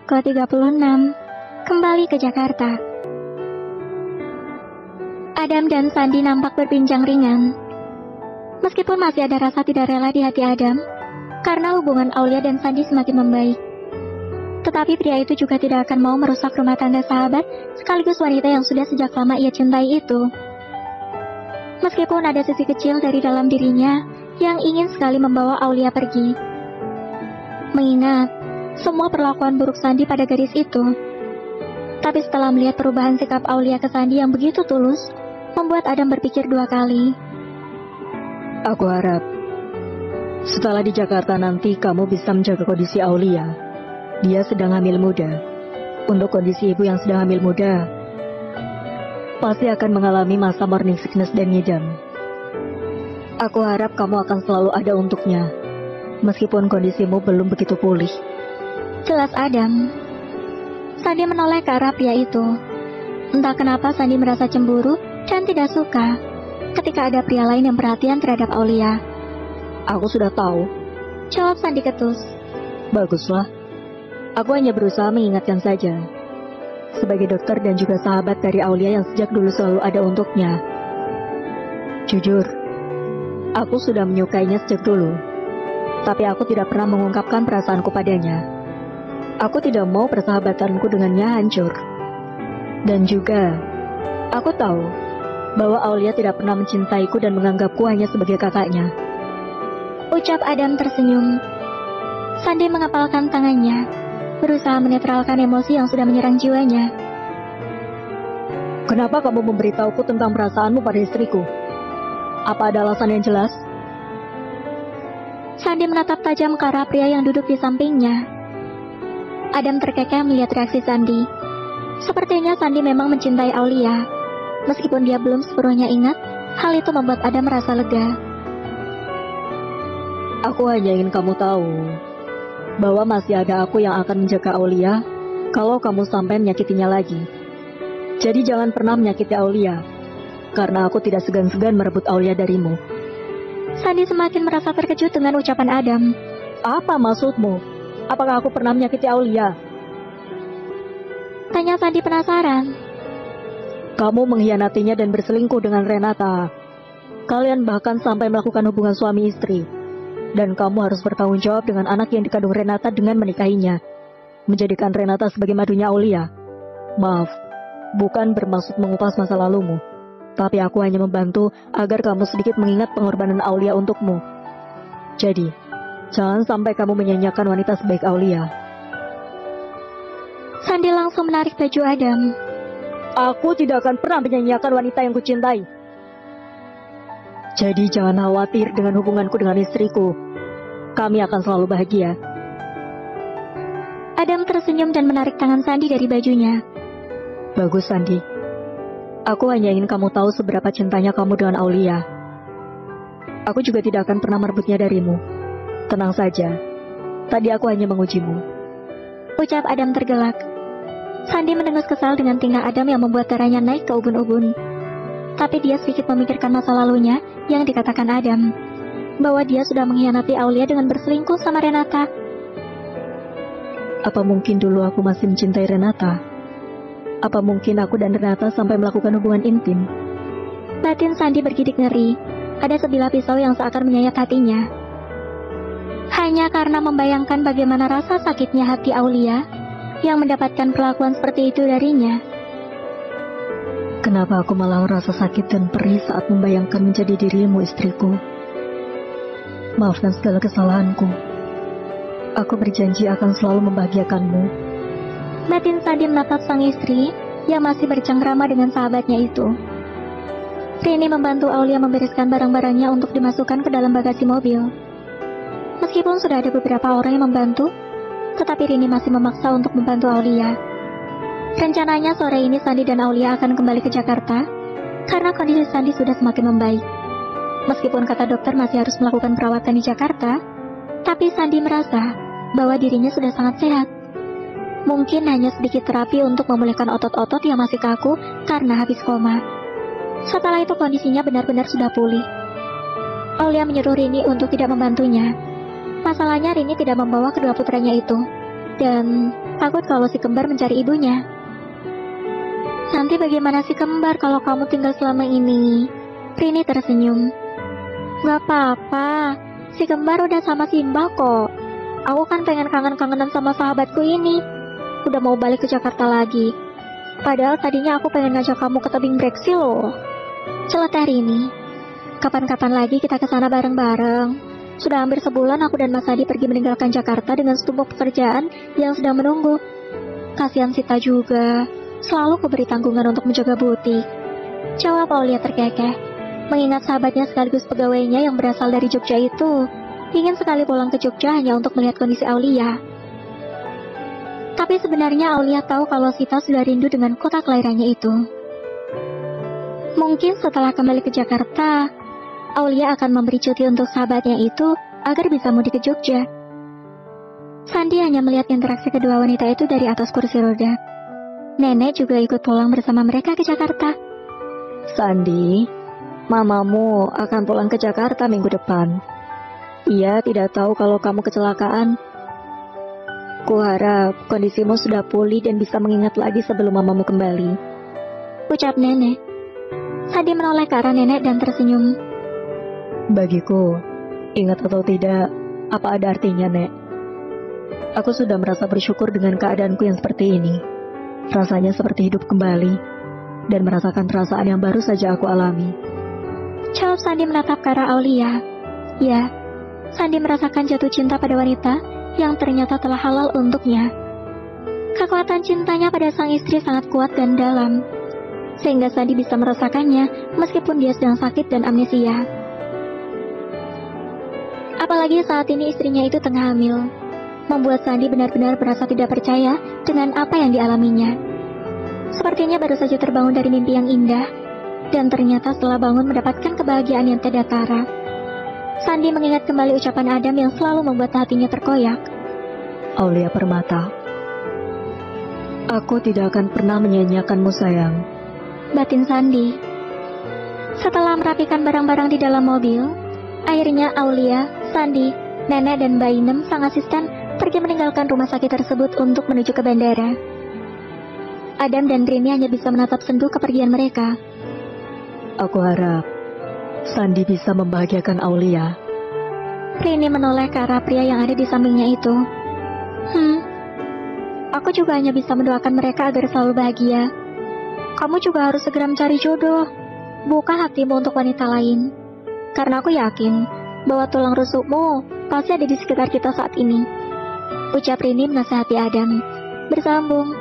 Bab ke-36, kembali ke Jakarta. Adam dan Sandi nampak berbincang ringan. Meskipun masih ada rasa tidak rela di hati Adam, karena hubungan Aulia dan Sandi semakin membaik. Tetapi pria itu juga tidak akan mau merusak rumah tangga sahabat, sekaligus wanita yang sudah sejak lama ia cintai itu. Meskipun ada sisi kecil dari dalam dirinya yang ingin sekali membawa Aulia pergi. Mengingat semua perlakuan buruk Sandi pada gadis itu. Tapi setelah melihat perubahan sikap Aulia ke Sandi yang begitu tulus, membuat Adam berpikir dua kali. Aku harap setelah di Jakarta nanti kamu bisa menjaga kondisi Aulia. Dia sedang hamil muda. Untuk kondisi ibu yang sedang hamil muda, pasti akan mengalami masa morning sickness dan ngidam. Aku harap kamu akan selalu ada untuknya, meskipun kondisimu belum begitu pulih. Jelas Adam. Sandi menoleh ke arah pria itu. Entah kenapa Sandi merasa cemburu dan tidak suka ketika ada pria lain yang perhatian terhadap Aulia. Aku sudah tahu, jawab Sandi ketus. Baguslah. Aku hanya berusaha mengingatkan saja. Sebagai dokter dan juga sahabat dari Aulia yang sejak dulu selalu ada untuknya. Jujur, aku sudah menyukainya sejak dulu. Tapi aku tidak pernah mengungkapkan perasaanku padanya. Aku tidak mau persahabatanku dengannya hancur. Dan juga, aku tahu bahwa Aulia tidak pernah mencintaiku dan menganggapku hanya sebagai kakaknya. Ucap Adam tersenyum. Sandi mengepalkan tangannya, berusaha menetralkan emosi yang sudah menyerang jiwanya. Kenapa kamu memberitahuku tentang perasaanmu pada istriku? Apa ada alasan yang jelas? Sandi menatap tajam ke arah pria yang duduk di sampingnya. Adam terkekeh melihat reaksi Sandi. Sepertinya Sandi memang mencintai Aulia. Meskipun dia belum sepenuhnya ingat, hal itu membuat Adam merasa lega. Aku hanya ingin kamu tahu bahwa masih ada aku yang akan menjaga Aulia kalau kamu sampai menyakitinya lagi. Jadi jangan pernah menyakiti Aulia, karena aku tidak segan-segan merebut Aulia darimu. Sandi semakin merasa terkejut dengan ucapan Adam. Apa maksudmu? Apakah aku pernah menyakiti Aulia? Tanya Sandi penasaran. Kamu mengkhianatinya dan berselingkuh dengan Renata. Kalian bahkan sampai melakukan hubungan suami istri. Dan kamu harus bertanggung jawab dengan anak yang dikandung Renata dengan menikahinya. Menjadikan Renata sebagai madunya Aulia. Maaf, bukan bermaksud mengupas masa lalumu. Tapi aku hanya membantu agar kamu sedikit mengingat pengorbanan Aulia untukmu. Jadi, jangan sampai kamu menyanyiakan wanita sebaik Aulia. Sandi langsung menarik baju Adam. Aku tidak akan pernah menyanyiakan wanita yang kucintai. Jadi jangan khawatir dengan hubunganku dengan istriku. Kami akan selalu bahagia. Adam tersenyum dan menarik tangan Sandi dari bajunya. Bagus Sandi. Aku hanya ingin kamu tahu seberapa cintanya kamu dengan Aulia. Aku juga tidak akan pernah merebutnya darimu. Tenang saja. Tadi aku hanya mengujimu. Ucap Adam tergelak. Sandi mendengus kesal dengan tingkah Adam yang membuat darahnya naik ke ubun-ubun. Tapi dia sedikit memikirkan masa lalunya yang dikatakan Adam, bahwa dia sudah mengkhianati Aulia dengan berselingkuh sama Renata. Apa mungkin dulu aku masih mencintai Renata? Apa mungkin aku dan Renata sampai melakukan hubungan intim? Batin Sandi bergidik ngeri. Ada sebilah pisau yang seakan menyayat hatinya. Hanya karena membayangkan bagaimana rasa sakitnya hati Aulia yang mendapatkan perlakuan seperti itu darinya. Kenapa aku malah merasa sakit dan perih saat membayangkan menjadi dirimu istriku? Maafkan segala kesalahanku. Aku berjanji akan selalu membahagiakanmu. Batin Sandi menatap sang istri yang masih bercengkrama dengan sahabatnya itu. Rini membantu Aulia membereskan barang-barangnya untuk dimasukkan ke dalam bagasi mobil. Meskipun sudah ada beberapa orang yang membantu, tetapi Rini masih memaksa untuk membantu Aulia. Rencananya sore ini Sandi dan Aulia akan kembali ke Jakarta karena kondisi Sandi sudah semakin membaik. Meskipun kata dokter masih harus melakukan perawatan di Jakarta, tapi Sandi merasa bahwa dirinya sudah sangat sehat. Mungkin hanya sedikit terapi untuk memulihkan otot-otot yang masih kaku karena habis koma. Setelah itu kondisinya benar-benar sudah pulih. Aulia menyuruh Rini untuk tidak membantunya. Masalahnya Rini tidak membawa kedua putranya itu. Dan takut kalau si kembar mencari ibunya. Nanti bagaimana si kembar kalau kamu tinggal selama ini? Rini tersenyum. Gak apa-apa, si kembar udah sama Simba kok. Aku kan pengen kangen-kangenan sama sahabatku ini. Udah mau balik ke Jakarta lagi. Padahal tadinya aku pengen ngajak kamu ke tebing breksi loh. Celoteh Rini. Kapan-kapan lagi kita ke sana bareng-bareng. Sudah hampir sebulan aku dan Mas Adi pergi meninggalkan Jakarta dengan setumpuk pekerjaan yang sedang menunggu. Kasihan Sita juga. Selalu kuberi tanggungan untuk menjaga butik. Jawab Aulia terkekeh. Mengingat sahabatnya sekaligus pegawainya yang berasal dari Jogja itu ingin sekali pulang ke Jogja hanya untuk melihat kondisi Aulia. Tapi sebenarnya Aulia tahu kalau Sita sudah rindu dengan kota kelahirannya itu. Mungkin setelah kembali ke Jakarta, Aulia akan memberi cuti untuk sahabatnya itu agar bisa mudik ke Jogja. Sandi hanya melihat interaksi kedua wanita itu dari atas kursi roda. Nenek juga ikut pulang bersama mereka ke Jakarta. Sandi, mamamu akan pulang ke Jakarta minggu depan. Ia tidak tahu kalau kamu kecelakaan. Kuharap kondisimu sudah pulih dan bisa mengingat lagi sebelum mamamu kembali. Ucap nenek. Sandi menoleh ke arah nenek dan tersenyum. Bagiku, ingat atau tidak, apa ada artinya, Nek? Aku sudah merasa bersyukur dengan keadaanku yang seperti ini. Rasanya seperti hidup kembali, dan merasakan perasaan yang baru saja aku alami. Jawab Sandi menatap ke arah Aulia. Ya, Sandi merasakan jatuh cinta pada wanita yang ternyata telah halal untuknya. Kekuatan cintanya pada sang istri sangat kuat dan dalam, sehingga Sandi bisa merasakannya meskipun dia sedang sakit dan amnesia. Apalagi saat ini istrinya itu tengah hamil, membuat Sandi benar-benar merasa tidak percaya dengan apa yang dialaminya. Sepertinya baru saja terbangun dari mimpi yang indah, dan ternyata setelah bangun mendapatkan kebahagiaan yang tidak tara. Sandi mengingat kembali ucapan Adam yang selalu membuat hatinya terkoyak. Aulia Permata, aku tidak akan pernah menyanyiakanmu sayang. Batin Sandi. Setelah merapikan barang-barang di dalam mobil, akhirnya Aulia, Sandi, Nenek dan Bainem sang asisten pergi meninggalkan rumah sakit tersebut untuk menuju ke bandara. Adam dan Rini hanya bisa menatap sendu kepergian mereka. Aku harap Sandi bisa membahagiakan Aulia. Rini menoleh ke arah pria yang ada di sampingnya itu. Aku juga hanya bisa mendoakan mereka agar selalu bahagia. Kamu juga harus segera mencari jodoh. Buka hatimu untuk wanita lain. Karena aku yakin bahwa tulang rusukmu pasti ada di sekitar kita saat ini. Ucap Rini menasihati Adam. Bersambung.